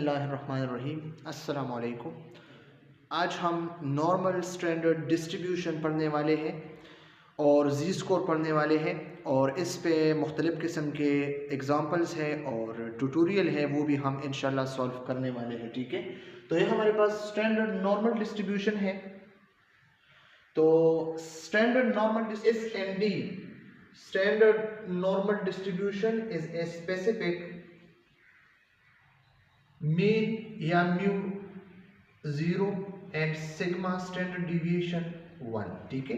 बिस्मिल्लाहिर्रहमानिर्रहीम। अस्सलाम वालेकुम। आज हम नॉर्मल स्टैंडर्ड डिस्ट्रीब्यूशन पढ़ने वाले हैं और जी स्कोर पढ़ने वाले हैं, और इस पे मुख्तलिफ़ किस्म के एग्ज़ाम्पल्स हैं और ट्यूटोरियल है, वो भी हम इंशाल्लाह सॉल्व करने वाले हैं। ठीक है, तो ये हमारे पास स्टैंडर्ड नॉर्मल डिस्ट्रीब्यूशन है। तो स्टैंडर्ड नॉर्मल इस N D standard normal distribution is a specific mean या mu 0 and sigma standard deviation 1। ठीक है,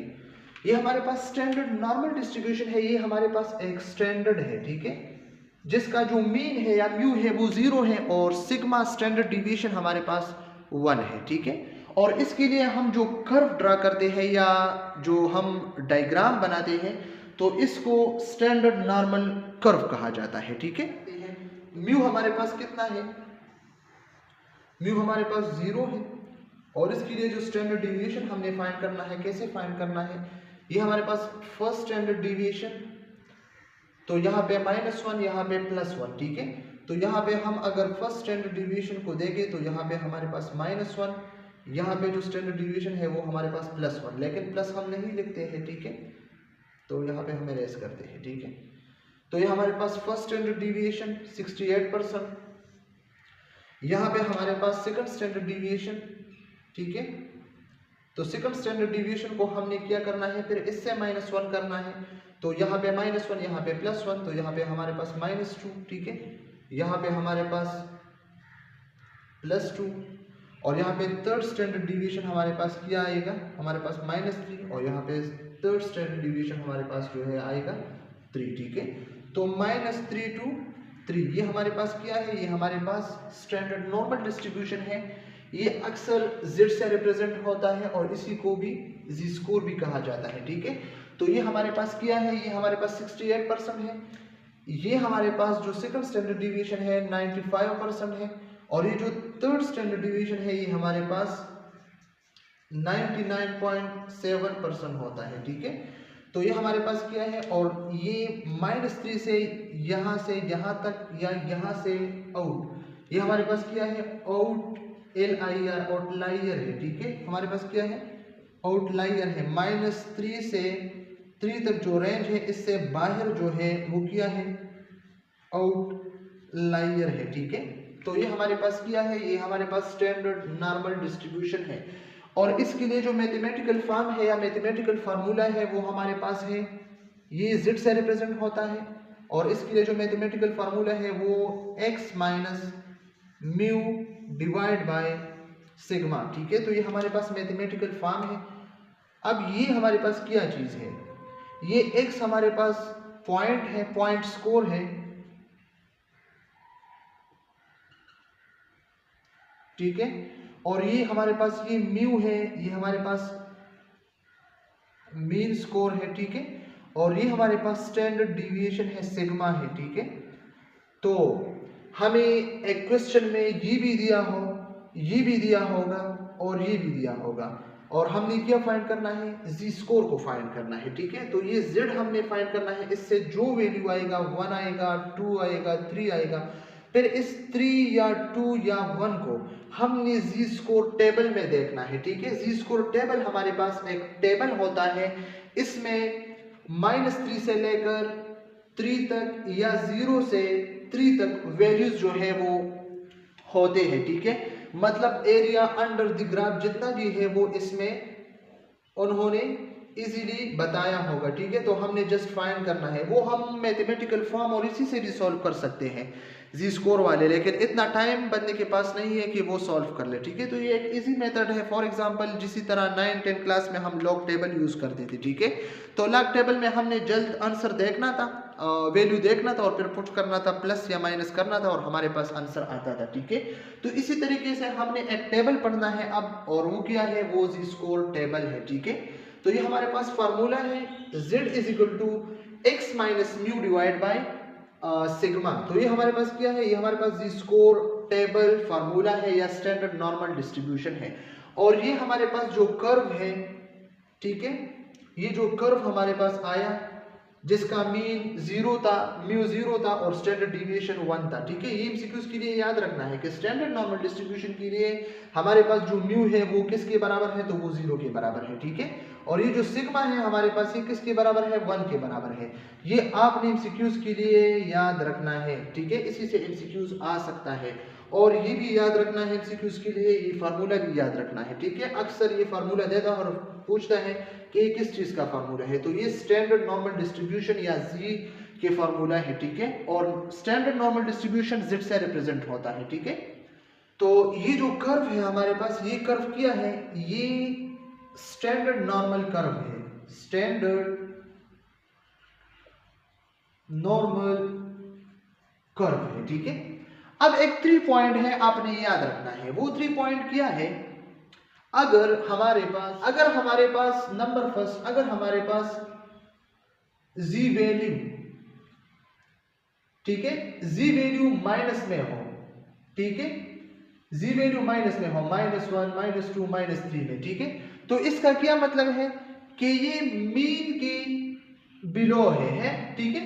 ये हमारे पास स्टैंडर्ड नॉर्मल डिस्ट्रीब्यूशन है, ये हमारे पास एक स्टैंडर्ड है। ठीक है, जिसका जो मीन है या म्यू है वो 0 है और सिग्मा स्टैंडर्ड डिविएशन हमारे पास 1 है। ठीक है, और इसके लिए हम जो कर्व ड्रा करते हैं या जो हम डायग्राम बनाते हैं तो इसको स्टैंडर्ड नॉर्मल कर्व कहा जाता है। ठीक है, म्यू हमारे पास कितना है? म्यू हमारे पास 0 है, और इसके लिए जो स्टैंडर्ड डिविएशन हमने फाइंड करना है, कैसे फाइंड करना है? ये हमारे पास फर्स्ट स्टैंडर्ड डिविएशन, तो यहाँ पे -1, यहाँ पे +1। ठीक है, तो यहाँ पे हम अगर फर्स्ट स्टैंडर्ड डिविएशन को देखें तो यहाँ पे हमारे पास -1, यहाँ पे जो स्टैंडर्ड डिविएशन है वो हमारे पास +1, लेकिन प्लस हम नहीं लिखते हैं। ठीक है, तो यहाँ पे हम इरेज करते हैं। ठीक है, तो ये हमारे पास फर्स्ट स्टैंडर्ड डिविएशन 68%, यहाँ पे हमारे पास सेकंड स्टैंडर्ड डिविएशन। ठीक है, तो सेकंड स्टैंडर्ड डिविएशन को हमने क्या करना है, फिर इससे -1 करना है, तो यहाँ पे -1, यहाँ पे +1, तो यहाँ पे हमारे पास -2। ठीक है, यहाँ पे हमारे पास +2, और यहाँ पे थर्ड स्टैंडर्ड डिविएशन हमारे पास क्या आएगा, हमारे पास -3, और यहाँ पे थर्ड स्टैंडर्ड डिविएशन हमारे पास जो है आएगा 3। ठीक है, तो -3 to 3 ये हमारे पास क्या है, ये हमारे पास स्टैंडर्ड नॉर्मल डिस्ट्रीब्यूशन है। ये अक्सर Z से रिप्रेजेंट होता है और इसी को भी जी स्कोर भी कहा जाता है। ठीक है, तो ये हमारे पास क्या है, ये हमारे पास 68% है। ये हमारे पास जो सेकंड स्टैंडर्ड डिविएशन है 95% है, और ये जो थर्ड स्टैंडर्ड डिविएशन है ये हमारे पास 99.7% होता है। ठीक है, तो ये हमारे पास क्या है, और ये -3 से यहाँ तक या यहाँ से आउट, ये हमारे पास क्या है, आउटलायर है। ठीक है, हमारे पास क्या है, आउटलायर है। -3 से 3 तक जो रेंज है इससे बाहर जो है वो क्या है, आउटलायर है। ठीक है, तो ये हमारे पास क्या है, ये हमारे पास स्टैंडर्ड नॉर्मल डिस्ट्रीब्यूशन है, और इसके लिए जो मैथमेटिकल फॉर्म है या मैथमेटिकल फार्मूला है वो हमारे पास है, ये Z से रिप्रेजेंट होता है, और इसके लिए जो मैथमेटिकल फार्मूला है वो x minus mu divide by sigma. ठीक है, तो ये हमारे पास मैथमेटिकल फॉर्म है। अब ये हमारे पास क्या चीज है, ये x हमारे पास पॉइंट है, पॉइंट स्कोर है। ठीक है, और ये हमारे पास ये म्यू है, ये हमारे पास मीन स्कोर है। ठीक है, और ये हमारे पास स्टैंडर्ड डिविएशन है, सिग्मा है। ठीक है, तो हमें एक क्वेश्चन में ये भी दिया हो, ये भी दिया होगा और ये भी दिया होगा, और हमने क्या फाइंड करना है, जी स्कोर को फाइंड करना है। ठीक है, तो ये Z हमने फाइंड करना है, इससे जो वैल्यू आएगा 1 आएगा, 2 आएगा, 3 आएगा, फिर इस 3 या 2 या 1 को हमने जी स्कोर टेबल में देखना है। ठीक है, जी स्कोर टेबल हमारे पास एक टेबल होता है, इसमें -3 से लेकर 3 तक या 0 से 3 तक वैल्यूज जो है वो होते हैं। ठीक है, मतलब एरिया अंडर द ग्राफ जितना भी है वो इसमें उन्होंने इजीली बताया होगा। ठीक है, तो हमने जस्ट फाइंड करना है, वो हम मैथमेटिकल फॉर्म और इसी से भी सॉल्व कर सकते हैं जी स्कोर वाले, लेकिन इतना टाइम बंदे के पास नहीं है कि वो सॉल्व कर ले। ठीक है, तो ये एक इजी मेथड है। फॉर एग्जांपल जिसी तरह 9-10 क्लास में हम लॉग टेबल यूज करते थे। ठीक है, तो लॉग टेबल में हमने जल्द आंसर देखना था, वैल्यू देखना था और फिर पुट करना था, प्लस या माइनस करना था और हमारे पास आंसर आता था। ठीक है, तो इसी तरीके से हमने एक टेबल पढ़ना है अब, और वो क्या है, वो जी स्कोर टेबल है। ठीक है, तो ये हमारे पास फार्मूला है Z = x minus mu divide by sigma. तो ये हमारे पास क्या है, ये हमारे पास जी स्कोर टेबल फार्मूला है या स्टैंडर्ड नॉर्मल डिस्ट्रीब्यूशन है, और ये हमारे पास जो कर्व है, ठीक है, ये जो कर्व हमारे पास आया जिसका मीन 0 था, म्यू 0 था और स्टैंडर्ड डिविएशन 1 था। ठीक है, ये एमसीक्यूज के लिए याद रखना है कि स्टैंडर्ड नॉर्मल डिस्ट्रीब्यूशन के लिए हमारे पास जो म्यू है वो किसके बराबर है, तो वो 0 के बराबर है। ठीक है, और ये जो सिग्मा है हमारे पास ये किसके बराबर है, 1 के बराबर है। ये आपने एमसीक्यूज के लिए याद रखना है। ठीक है, इसी से एमसीक्यूज आ सकता है। और ये भी याद रखना है एमसीक्यूज के लिए, ये फार्मूला भी याद रखना है। ठीक है, अक्सर ये फार्मूला देता है और पूछता है कि किस चीज का फार्मूला है, तो ये स्टैंडर्ड नॉर्मल डिस्ट्रीब्यूशन या जी के फार्मूला है। ठीक है, और स्टैंडर्ड नॉर्मल डिस्ट्रीब्यूशन जेड से रिप्रेजेंट होता है। ठीक है, तो ये जो कर्व है हमारे पास, ये कर्व क्या है, ये स्टैंडर्ड नॉर्मल कर्व है, स्टैंडर्ड नॉर्मल कर्व है। ठीक है, अब एक 3 पॉइंट है, आपने याद रखना है। वो 3 पॉइंट क्या है, अगर हमारे पास नंबर फर्स्ट, अगर हमारे पास जी वैल्यू, ठीक है, जी वैल्यू माइनस में हो, ठीक है, जी वैल्यू माइनस में हो, -1, -2, -3 में। ठीक है, तो इसका क्या मतलब है कि ये मीन के बिलो है। ठीक है,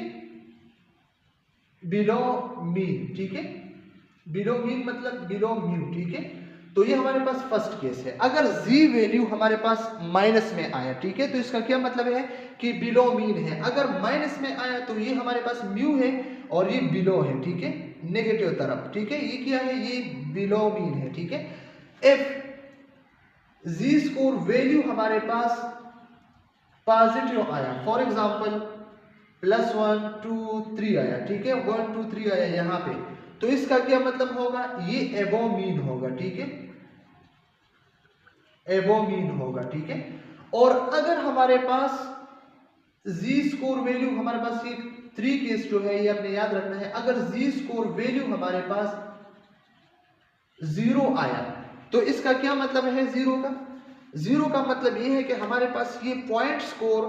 बिलो मीन। ठीक है, बिलो मीन मतलब बिलो म्यू। ठीक है, तो ये हमारे पास फर्स्ट केस है। अगर जी वैल्यू हमारे पास माइनस में आया, ठीक है, तो इसका क्या मतलब है कि बिलो मीन है। अगर माइनस में आया तो ये हमारे पास म्यू है और ये बिलो है। ठीक है, नेगेटिव तरफ। ठीक है, ये क्या है, ये बिलो मीन है। ठीक है, इफ जी स्कोर वैल्यू हमारे पास पॉजिटिव आया, फॉर एग्जांपल +1 2 3 आया, ठीक है, 1 2 3 आया यहां पे, तो इसका क्या मतलब होगा, ये एबो मीन होगा। ठीक है, एबो मीन होगा। ठीक है, और अगर हमारे पास जी स्कोर वैल्यू हमारे पास, ये 3 केस जो है ये आपने याद रखना है। अगर जी स्कोर वैल्यू हमारे पास 0 आया तो इसका क्या मतलब है, 0 का मतलब ये है कि हमारे पास ये पॉइंट स्कोर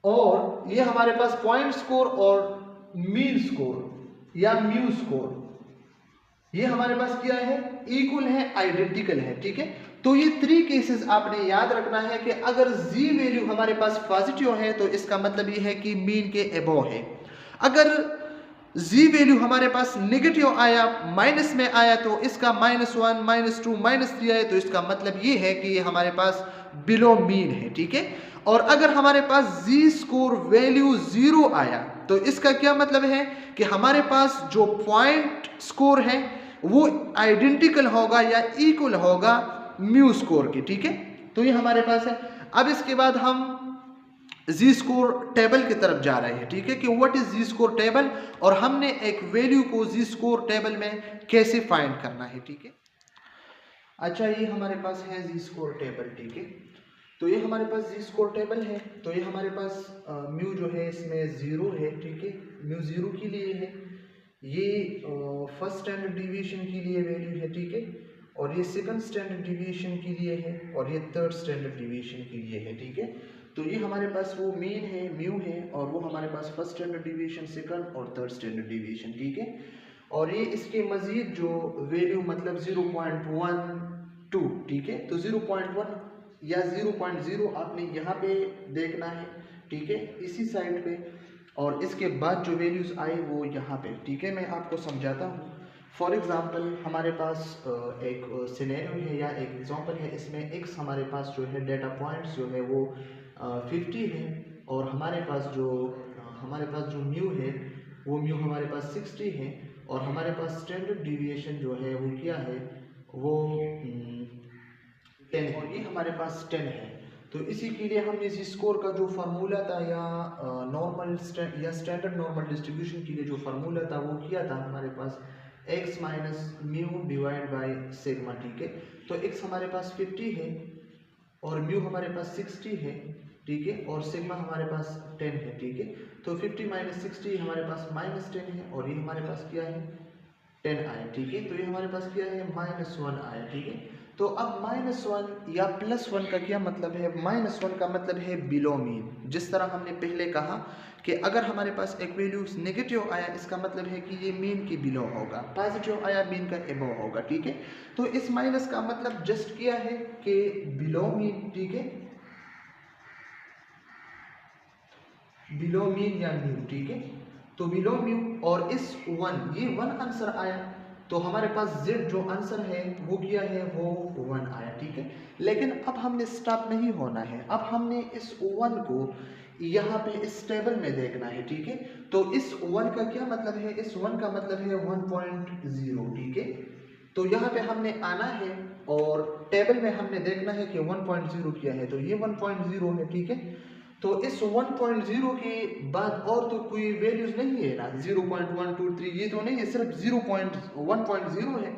और ये हमारे पास पॉइंट स्कोर और मीन स्कोर या म्यू स्कोर, ये हमारे पास क्या है, इक्वल है, आइडेंटिकल है। ठीक है, तो ये 3 केसेस आपने याद रखना है कि अगर जी वैल्यू हमारे पास पॉजिटिव है तो इसका मतलब ये है कि मीन के अबव है। अगर जी वैल्यू हमारे पास नेगेटिव आया, माइनस में आया, तो इसका -1 -2 -3 आया, तो इसका मतलब ये है कि ये हमारे पास बिलो मीन है। ठीक है, और अगर हमारे पास जी स्कोर वैल्यू 0 आया तो इसका क्या मतलब है कि हमारे पास जो पॉइंट स्कोर है वो आइडेंटिकल होगा या इक्वल होगा म्यू स्कोर के। ठीक है, तो ये हमारे पास है। अब इसके बाद हम जी स्कोर टेबल की तरफ जा रहे हैं। ठीक है, कि what is G score table और हमने एक वैल्यू को जी स्कोर टेबल में कैसे फाइंड करना है। ठीक है, अच्छा, ये हमारे पास है जी स्कोर टेबल। ठीक है, तो ये हमारे पास जी स्कोर टेबल है। तो ये हमारे पास म्यू जो है इसमें 0 है। ठीक है, म्यू 0 के लिए है, ये फर्स्ट स्टैंडर्ड डिवीएशन के लिए वैल्यू है। ठीक है, और ये सेकंड स्टैंडर्ड डिवीएशन के लिए है और ये थर्ड स्टैंडर्ड डिवीएशन के लिए है। ठीक है, तो ये हमारे पास वो मीन है, म्यू है, और वो हमारे पास फर्स्ट स्टैंडर्ड डिवीएशन, सेकंड और थर्ड स्टैंडर्ड डिवीएशन। ठीक है, और ये इसके मजीद जो वैल्यू मतलब 0.12, ठीक है, तो 0.1 या 0.0 आपने यहाँ पे देखना है। ठीक है, इसी साइड पे, और इसके बाद जो वैल्यूज आई वो यहाँ पे। ठीक है, मैं आपको समझाता हूँ। फॉर एग्जांपल हमारे पास एक सिनेरियो है या एक एग्जांपल है, इसमें x हमारे पास जो है डेटा पॉइंट्स जो है वो 50 है, और हमारे पास जो म्यू है वो म्यू हमारे पास 60 है, और हमारे पास स्टैंडर्ड डिविएशन जो है वो क्या है, वो 10 है, ये हमारे पास 10 है। तो इसी के लिए हमने इस स्कोर का जो फार्मूला था या नॉर्मल या स्टैंडर्ड नॉर्मल डिस्ट्रीब्यूशन के लिए जो फार्मूला था वो किया था हमारे पास x minus mu divide by sigma. ठीक है, तो x हमारे पास 50 है और म्यू हमारे पास 60 है। ठीक है, और सिग्मा हमारे पास 10 है। ठीक है, तो 50 माइनस 60 हमारे पास -10 है, और ये हमारे पास क्या है, 10 आया। ठीक है, तो ये हमारे पास क्या है, -1 आया। ठीक है, तो अब -1 या +1 का क्या मतलब है? -1 का मतलब है बिलो मीन। जिस तरह हमने पहले कहा कि अगर हमारे पास एक वैल्यू नेगेटिव आया, इसका मतलब है कि ये मीन की बिलो होगा, पॉजिटिव आया मीन का एबो होगा, ठीक है। तो इस माइनस का मतलब जस्ट किया है कि बिलो मीन, ठीक है, बिलो मीन या मीन, ठीक है। तो बिलो मीन और इस 1, ये 1 आंसर आया, तो हमारे पास z जो आंसर है वो क्या है, वो 1 आया, ठीक है। लेकिन अब हमने स्टॉप नहीं होना है, अब हमने इस 1 को यहाँ पे इस टेबल में देखना है, ठीक है। तो इस 1 का क्या मतलब है? इस 1 का मतलब है 1.0, ठीक है। तो यहाँ पे हमने आना है और टेबल में हमने देखना है कि 1.0 क्या है, तो ये 1.0 है, ठीक है। तो इस 1.0 के बाद और तो कोई वैल्यूज नहीं है ना, 0.123 ये तो नहीं है, सिर्फ 1.0 है।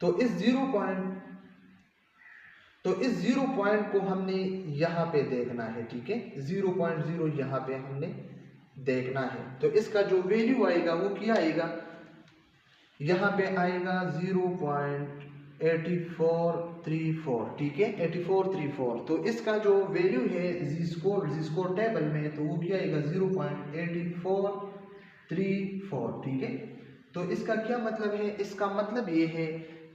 तो इस 0 पॉइंट को हमने यहाँ पे देखना है, ठीक है। 0.0 यहाँ पे हमने देखना है। तो इसका जो वैल्यू आएगा वो क्या आएगा? यहाँ पे आएगा 0.8434, ठीक है, 8434। तो इसका जो वैल्यू है जी स्कोर टेबल में, तो वो क्या आएगा? 0.8434, ठीक है। तो इसका क्या मतलब है? इसका मतलब ये है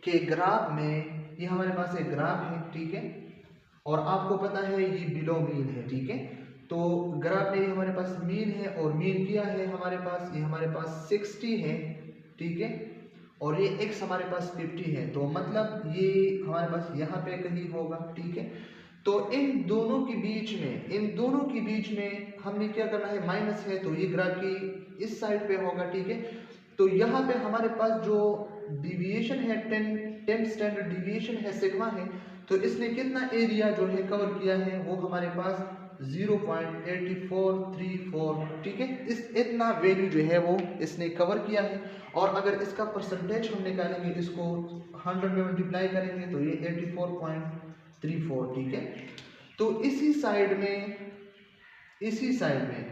कि ग्राफ में, ये हमारे पास एक ग्राफ है, ठीक है, और आपको पता है ये बिलो मीन है, ठीक है। तो ग्राफ में हमारे पास मीन है और मीन क्या है हमारे पास? ये हमारे पास 60 है, ठीक है, और ये x हमारे पास 50 है, तो मतलब ये हमारे पास यहाँ पे कहीं होगा, ठीक है। तो इन दोनों के बीच में हमने क्या करना है? माइनस है, तो ये ग्राफ की इस साइड पे होगा, ठीक है। तो यहाँ पे हमारे पास जो डिविएशन है 10 स्टैंडर्ड डिविएशन है, सिग्मा है, तो इसने कितना एरिया जो है कवर किया है? वो हमारे पास 0.8434, ठीक है। इतना वैल्यू जो है वो इसने कवर किया है। और अगर इसका परसेंटेज हम निकालेंगे, इसको 100 में मल्टीप्लाई करेंगे, तो ये 84.34, ठीक है। तो इसी साइड में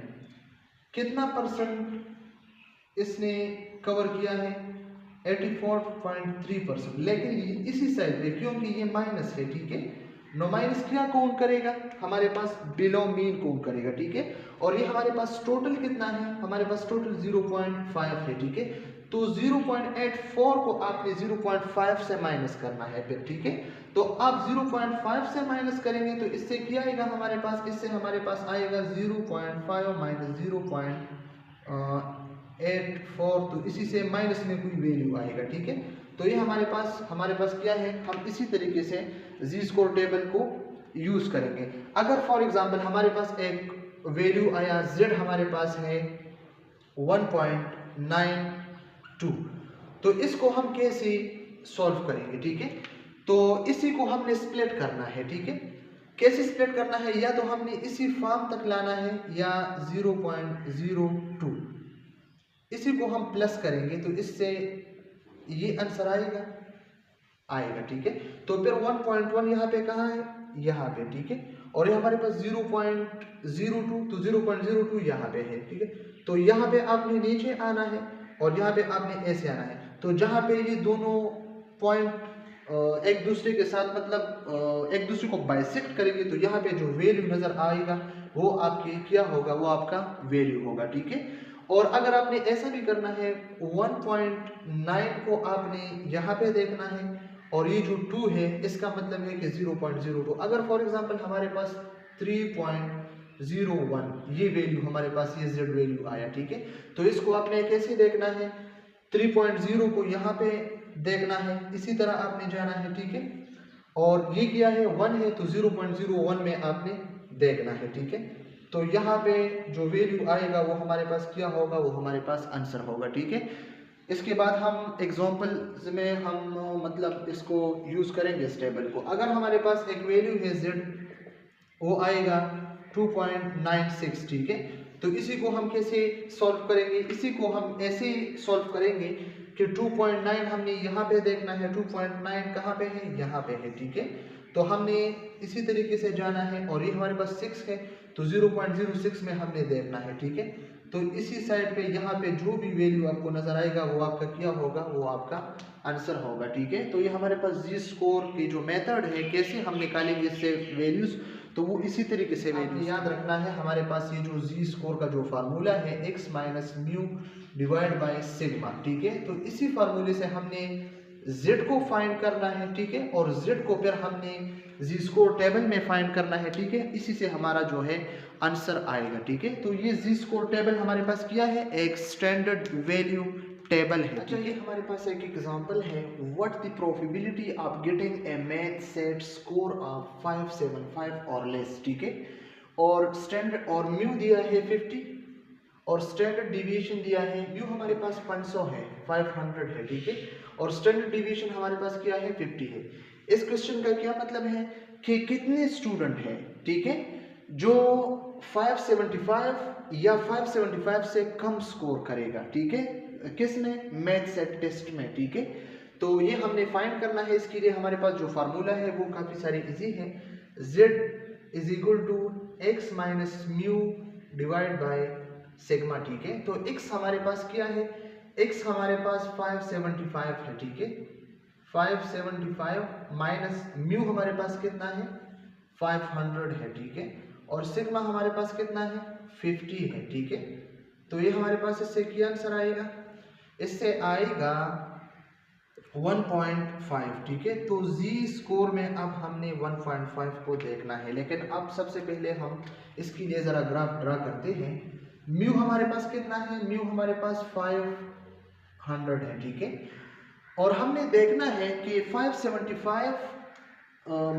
कितना परसेंट इसने कवर किया है? 84.3%। लेकिन इसी साइड पे, क्योंकि ये माइनस है, ठीक है, नो माइनस क्या काउंट करेगा? हमारे पास बिलो मीन काउंट करेगा, ठीक है। और ये हमारे पास टोटल कितना है? हमारे पास टोटल 0.5 है, ठीक है। तो 0.84 को आपने 0.5 से माइनस करना है फिर, ठीक है। तो आप 0.5 से माइनस करेंगे तो इससे क्या आएगा हमारे पास? इससे हमारे पास आएगा 0.5 माइनस 0.84, तो इसी से माइनस में कोई वैल्यू आएगा, ठीक है। तो ये हमारे पास क्या है? हम इसी तरीके से जी स्कोर टेबल को यूज करेंगे। अगर फॉर एग्जांपल हमारे पास एक वैल्यू आया, z हमारे पास है 1.92, तो इसको हम कैसे सॉल्व करेंगे, ठीक है। तो इसी को हमने स्प्लिट करना है, ठीक है। कैसे स्प्लिट करना है? या तो हमने इसी फॉर्म तक लाना है या 0.02, इसी को हम प्लस करेंगे तो इससे ये आंसर आएगा, ठीक है। तो फिर 1.1 यहाँ पे कहाँ है? यहाँ पे, ठीक है। और ये हमारे पास 0.02, तो 0.02 यहाँ पे है, ठीक है। तो यहाँ पे आपने नीचे आना है और यहाँ पे आपने ऐसे आना है। तो जहाँ पे ये दोनों पॉइंट एक दूसरे के साथ मतलब एक दूसरे को बाइसेक्ट करेंगे, तो यहाँ पे जो वैल्यू नजर आएगा वो आपकी क्या होगा? वो आपका वैल्यू होगा, ठीक है। और अगर आपने ऐसा भी करना है, 1.9 को आपने यहाँ पे देखना है और ये जो 2 है इसका मतलब है कि 0.02। अगर फॉर एग्जांपल हमारे पास 3.01 ये वैल्यू हमारे पास, ये z वैल्यू आया, ठीक है। तो इसको आपने कैसे देखना है? 3.0 को यहाँ पे देखना है, इसी तरह आपने जाना है, ठीक है। और ये क्या है? 1 है, तो 0.01 में आपने देखना है, ठीक है। तो यहाँ पे जो वैल्यू आएगा वो हमारे पास क्या होगा? वो हमारे पास आंसर होगा, ठीक है। इसके बाद हम एग्जांपल में हम मतलब इसको यूज करेंगे इस टेबल को। अगर हमारे पास एक वैल्यू है z, वो आएगा 2.96, ठीक है। तो इसी को हम कैसे सॉल्व करेंगे? इसी को हम ऐसे सॉल्व करेंगे कि 2.9 हमने यहाँ पे देखना है, 2.9 कहाँ पे है? यहाँ पे है, ठीक है। तो हमने इसी तरीके से जाना है और ये हमारे पास 6 है, तो 0.06 में हमने देखना है, ठीक है। तो इसी साइड पे यहाँ पे जो भी वैल्यू आपको नजर आएगा वो आपका क्या होगा, वो आपका आंसर होगा। ठीक है, तो ये हमारे पास जी स्कोर की जो मेथड है कैसे हम निकालेंगे इससे वैल्यूज, तो वो इसी तरीके से वैल्यूज याद रखना है। हमारे पास ये जो जी स्कोर का जो फार्मूला है x minus mu divide by sigma. ठीक है, तो इसी फार्मूले से हमने z को फाइंड करना है। ठीक है, और z को फिर हमने जी स्कोर टेबल में फाइंड करना है। ठीक है, इसी से हमारा जो है आंसर आएगा। ठीक है, तो ये जी स्कोर टेबल हमारे पास क्या है, एक स्टैंडर्ड वैल्यू टेबल है। अच्छा, ये हमारे पास एक एग्जांपल है, what the probability of getting a math set score of 575 और लेस। ठीक है, और स्टैंडर्ड और म्यू दिया है 50 और स्टैंडर्ड डिविएशन दिया है, म्यू हमारे पास 500 है, 500 है। ठीक है, और स्टैंडर्ड डिविएशन हमारे पास क्या है, 50 है। इस क्वेश्चन का क्या मतलब है कि कितने स्टूडेंट हैं, ठीक है, जो 575 या 575 से कम स्कोर करेगा। ठीक है, किसमें, मैथ सेट टेस्ट में। ठीक है, तो ये हमने फाइंड करना है। इसके लिए हमारे पास जो फार्मूला है वो काफी सारी इजी है, z is equal to X minus mu divide by sigma. ठीक है, तो x हमारे पास क्या है, x हमारे पास 575 है। ठीक है, 575 माइनस म्यू हमारे पास कितना है, 500 है। ठीक है, और सिग्मा हमारे पास कितना है, 50 है। ठीक है, तो ये हमारे पास इससे क्या आंसर आएगा, इससे आएगा 1.5। ठीक है, तो जी स्कोर में अब हमने 1.5 को देखना है, लेकिन अब सबसे पहले हम इसके लिए जरा ग्राफ ड्रा करते हैं। म्यू हमारे पास कितना है, म्यू हमारे पास 500 है। ठीक है, और हमने देखना है कि 575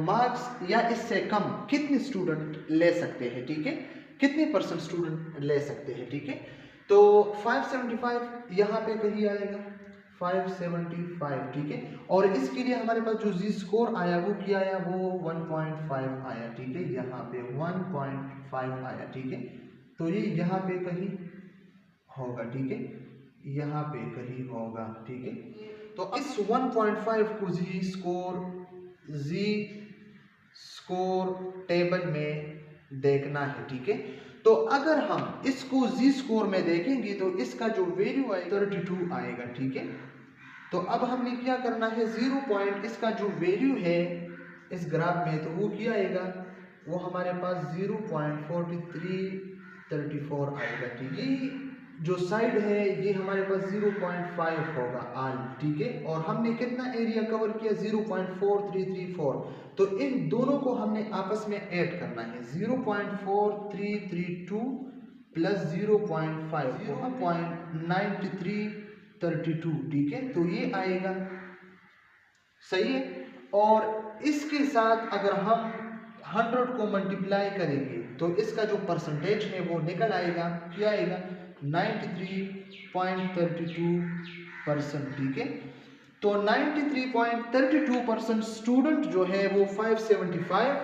मार्क्स या इससे कम कितने स्टूडेंट ले सकते हैं। ठीक है, कितने परसेंट स्टूडेंट ले सकते हैं। ठीक है, तो 575 यहाँ पे कहीं आएगा, 575। ठीक है, और इसके लिए हमारे पास जो जी स्कोर आया वो क्या आया, वो 1.5 आया। ठीक है, यहाँ पे 1.5 आया। ठीक है, तो ये यहाँ पे कहीं होगा। ठीक है, यहाँ पे कहीं होगा। ठीक है, तो इस 1.5 को जी स्कोर टेबल में देखना है। ठीक है, तो अगर हम इसको जी स्कोर में देखेंगे तो इसका जो वैल्यू आएगा 32 आएगा। ठीक है, तो अब हमने क्या करना है, 0 पॉइंट इसका जो वैल्यू है इस ग्राफ में, तो वो क्या आएगा, वो हमारे पास 0.4334 आएगा। ठीक है, जो साइड है ये हमारे पास 0.5 होगा आल। ठीक है, और हमने कितना एरिया कवर किया, 0.4334, तो इन दोनों को हमने आपस में ऐड करना है, 0.4332 प्लस 0.5, 0.9332। ठीक है, तो ये आएगा, सही है, और इसके साथ अगर हम 100 को मल्टीप्लाई करेंगे तो इसका जो परसेंटेज है वो निकल आएगा, क्या आएगा, 93.32%। ठीक है, तो 93.32% स्टूडेंट जो है वो 575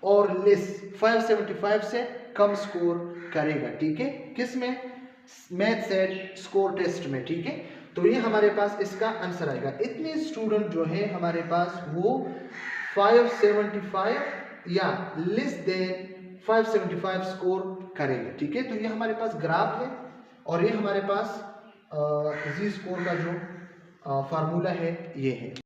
और लेस 575 से कम स्कोर करेगा। ठीक है, किसमें, मैथ सेट स्कोर टेस्ट में। ठीक है, तो ये हमारे पास इसका आंसर आएगा। इतने स्टूडेंट जो है हमारे पास वो 575 या लेस देन 575 स्कोर करेंगे। ठीक है, तो ये हमारे पास ग्राफ है और ये हमारे पास जी स्कोर का जो फार्मूला है ये है।